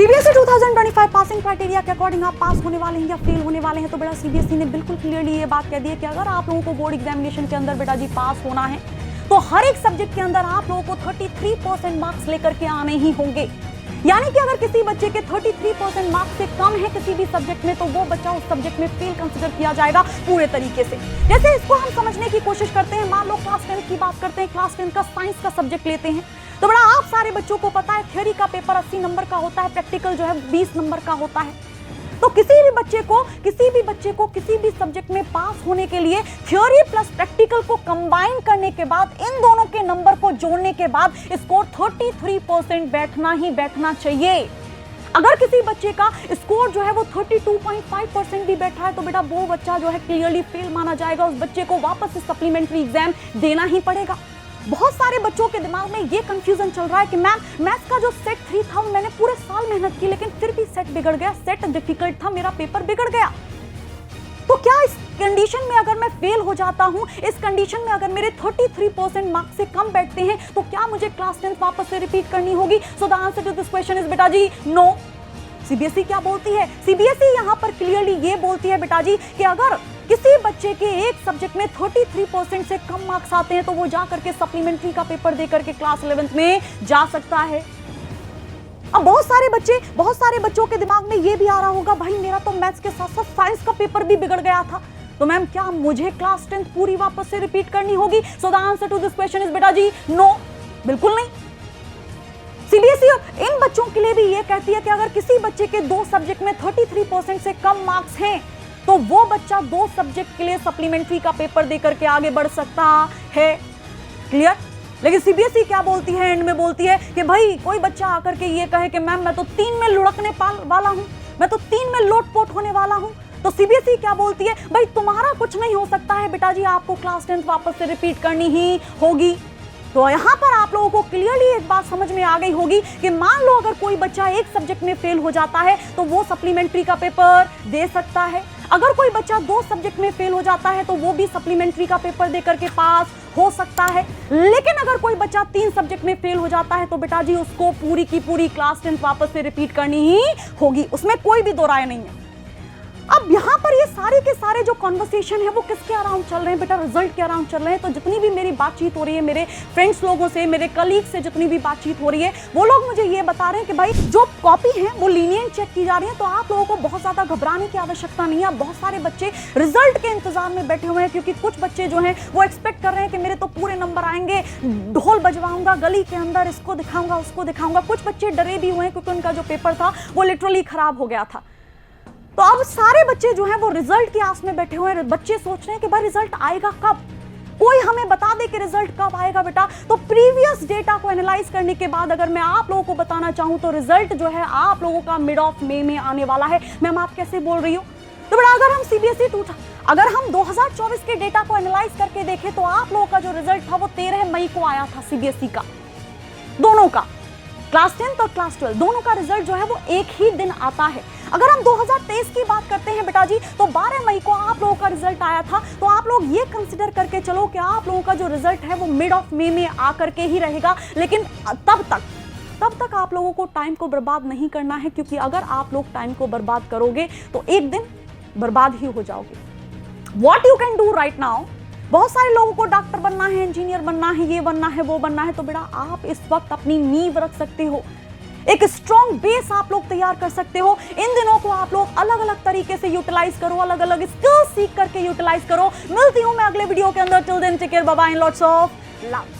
CBSE 2025 passing criteria के according आप पास होने वाले हैं या फेल होने वाले हैं, तो बेटा सीबीएसई ने बिल्कुल क्लियरली ये बात कह दी है कि अगर आप लोगों को बोर्ड एग्जामिनेशन के अंदर बेटा जी पास होना है तो हर एक सब्जेक्ट के अंदर आप लोगों को 33% मार्क्स लेकर के आने ही होंगे। यानी कि अगर किसी बच्चे के 33% मार्क्स से कम है किसी भी सब्जेक्ट में, तो वो बच्चा उस सब्जेक्ट में फेल कंसीडर किया जाएगा पूरे तरीके से। जैसे इसको हम समझने की कोशिश करते हैं, मान लो क्लास 10 की बात करते हैं, क्लास 10 का साइंस का सब्जेक्ट लेते हैं, तो बड़ा आप सारे बच्चों को पता है थ्योरी का पेपर 80 नंबर का होता है, प्रैक्टिकल जो है 20 नंबर का होता है। तो किसी भी बच्चे को किसी भी सब्जेक्ट में पास होने के लिए थ्योरी प्लस प्रैक्टिकल को कंबाइन करने के बाद, इन दोनों के नंबर को जोड़ने के बाद स्कोर 33% बैठना ही बैठना चाहिए। अगर किसी बच्चे का स्कोर जो है वो 32.5% भी बैठा है तो बेटा वो बच्चा जो है क्लियरली फेल माना जाएगा, उस बच्चे को वापस से सप्लीमेंट्री एग्जाम देना ही पड़ेगा। बहुत सारे बच्चों के दिमाग में ये कंफ्यूजन चल रहा है कि मैम मैथ्स का जो सेट 3 था मैंने पूरे साल मेहनत की लेकिन फिर भी सेट बिगड़ गया, सेट डिफिकल्ट था, मेरा पेपर बिगड़ गया। तो क्या इस कंडीशन में अगर मैं फेल हो जाता हूं, इस कंडीशन में अगर मेरे 33% मार्क्स से कम बैठते हैं तो क्या मुझे क्लास 10 वापस से रिपीट करनी होगी? So the answer to this question is बेटा जी नो। सीबीएसई क्या बोलती है? सीबीएसई यहां पर क्लियरली ये बोलती है बेटा जी कि अगर किसी बच्चे के एक सब्जेक्ट में 33% से कम मार्क्स आते हैं तो वो जा करके सप्लीमेंट्री का पेपर दे करके क्लास 11th में जा सकता है। अब बहुत सारे बच्चों के दिमाग में ये भी आ रहा होगा, भाई मेरा तो मैथ्स के साथ साथ साइंस का पेपर भी बिगड़ गया था, तो मैम क्या मुझे क्लास 10 पूरी वापस से रिपीट करनी होगी? So the answer to this question is बेटा जी नो, बिल्कुल नहीं। सीबीएसई इन बच्चों के लिए भी ये कहती है कि अगर किसी बच्चे के 2 सब्जेक्ट में 33% से कम मार्क्स हैं तो वो बच्चा 2 सब्जेक्ट के लिए सप्लीमेंट्री का पेपर देकर के आगे बढ़ सकता है। क्लियर? लेकिन सीबीएसई क्या बोलती है? एंड में बोलती है कि भाई कोई बच्चा आकर के ये कहे कि मैम मैं तो 3 में लुढ़कने वाला हूं, मैं तो 3 में लोटपोट होने वाला हूं, तो सीबीएसई क्या बोलती है? भाई तुम्हारा कुछ नहीं हो सकता है बेटा जी, आपको क्लास 10 वापस से रिपीट करनी ही होगी। तो यहां पर आप लोगों को क्लियरली एक बात समझ में आ गई होगी कि मान लो अगर कोई बच्चा एक सब्जेक्ट में फेल हो जाता है तो वो सप्लीमेंट्री का पेपर दे सकता है। अगर कोई बच्चा 2 सब्जेक्ट में फेल हो जाता है तो वो भी सप्लीमेंट्री का पेपर दे करके पास हो सकता है। लेकिन अगर कोई बच्चा 3 सब्जेक्ट में फेल हो जाता है तो बेटा जी उसको पूरी की पूरी क्लास 10 वापस से रिपीट करनी ही होगी, उसमें कोई भी दो राय नहीं है। अब यहाँ पर ये सारे के सारे जो कॉन्वर्सेशन है वो किसके अराउंड चल रहे हैं बेटा? रिजल्ट के अराउंड चल रहे हैं। तो जितनी भी मेरी बातचीत हो रही है, मेरे फ्रेंड्स लोगों से, मेरे कलीग से जितनी भी बातचीत हो रही है, वो लोग मुझे ये बता रहे हैं कि भाई जो कॉपी है वो लीनियंट चेक की जा रही है, तो आप लोगों को बहुत ज्यादा घबराने की आवश्यकता नहीं है। बहुत सारे बच्चे रिजल्ट के इंतजार में बैठे हुए हैं क्योंकि कुछ बच्चे जो हैं वो एक्सपेक्ट कर रहे हैं कि मेरे तो पूरे नंबर आएंगे, ढोल बजवाऊंगा गली के अंदर, इसको दिखाऊंगा उसको दिखाऊंगा। कुछ बच्चे डरे भी हुए हैं क्योंकि उनका जो पेपर था वो लिटरली खराब हो गया था। तो अब सारे बच्चे जो हैं वो रिजल्ट की आस में बैठे हुए हैं। बच्चे सोच रहे हैं कि भाई रिजल्ट आएगा कब, कोई हमें बता दे कि रिजल्ट कब आएगा बेटा। तो प्रीवियस डेटा को एनालाइज करने के बाद अगर मैं आप लोगों को बताना चाहूं तो रिजल्ट जो है आप लोगों का मिड ऑफ मई में आने वाला है। मैम आप कैसे बोल रही हो? तो बेटा अगर हम 2024 के डेटा को एनालाइज करके देखें तो आप लोगों का जो रिजल्ट था वो 13 मई को आया था। सीबीएसई का दोनों का, क्लास 10 और क्लास 12 दोनों का रिजल्ट जो है वो एक ही दिन आता है। अगर हम 2023 की बात करते हैं बेटा जी तो 12 मई को आप लोगों का रिजल्ट आया था। तो आप लोग ये कंसिडर करके चलो कि आप लोगों का जो रिजल्ट है वो मिड ऑफ मई में आकर के ही रहेगा। लेकिन तब तक आप लोगों को टाइम को बर्बाद नहीं करना है, क्योंकि अगर आप लोग टाइम को बर्बाद करोगे तो एक दिन बर्बाद ही हो जाओगे। What you can do right now, बहुत सारे लोगों को डॉक्टर बनना है, इंजीनियर बनना है, ये बनना है, वो बनना है, तो बेटा आप इस वक्त अपनी नींव रख सकते हो, एक स्ट्रॉन्ग बेस आप लोग तैयार कर सकते हो। इन दिनों को आप लोग अलग अलग तरीके से यूटिलाइज करो, अलग अलग स्किल्स सीख करके यूटिलाइज करो। मिलती हूं मैं अगले वीडियो के अंदर। Till then take care, bye bye and lots of love.